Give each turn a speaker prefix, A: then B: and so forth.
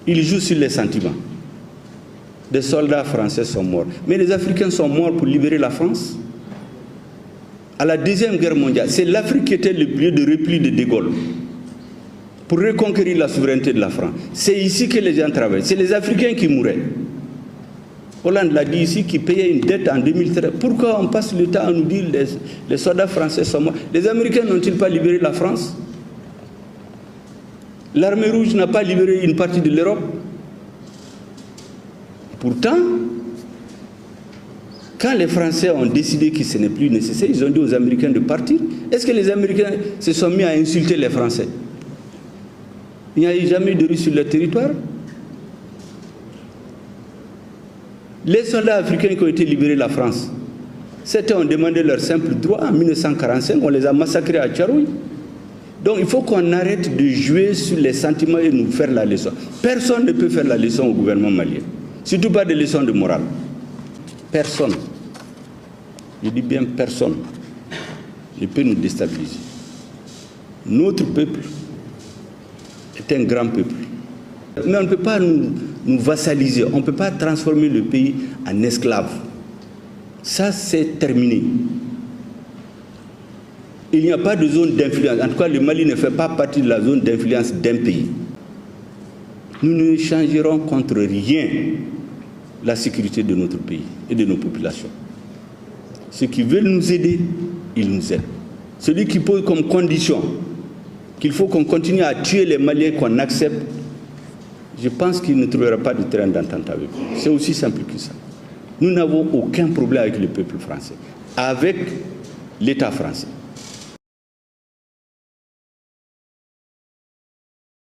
A: Il joue sur les sentiments. Des soldats français sont morts. Mais les Africains sont morts pour libérer la France. À la Deuxième Guerre mondiale, c'est l'Afrique qui était le lieu de repli de De Gaulle pour reconquérir la souveraineté de la France. C'est ici que les gens travaillent. C'est les Africains qui mouraient. Hollande l'a dit ici, qui payait une dette en 2013. Pourquoi on passe le temps à nous dire que les soldats français sont morts? Les Américains n'ont-ils pas libéré la France? L'armée rouge n'a pas libéré une partie de l'Europe? Pourtant, quand les Français ont décidé que ce n'est plus nécessaire, ils ont dit aux Américains de partir. Est-ce que les Américains se sont mis à insulter les Français? Il n'y a jamais eu de Russes sur leur territoire. Les soldats africains qui ont été libérés de la France, certains ont demandé leur simple droit en 1945, on les a massacrés à Tcharoui. Donc il faut qu'on arrête de jouer sur les sentiments et nous faire la leçon. Personne ne peut faire la leçon au gouvernement malien. Surtout pas des leçons de morale. Personne. Je dis bien personne ne peut nous déstabiliser. Notre peuple est un grand peuple. Mais on ne peut pas nous vassaliser. On ne peut pas transformer le pays en esclave. Ça, c'est terminé. Il n'y a pas de zone d'influence. En tout cas, le Mali ne fait pas partie de la zone d'influence d'un pays. Nous ne changerons contre rien la sécurité de notre pays et de nos populations. Ceux qui veulent nous aider, ils nous aident. Celui qui pose comme condition qu'il faut qu'on continue à tuer les Maliens qu'on accepte, je pense qu'il ne trouvera pas de terrain d'entente avec nous. C'est aussi simple que ça. Nous n'avons aucun problème avec le peuple français, avec l'État français.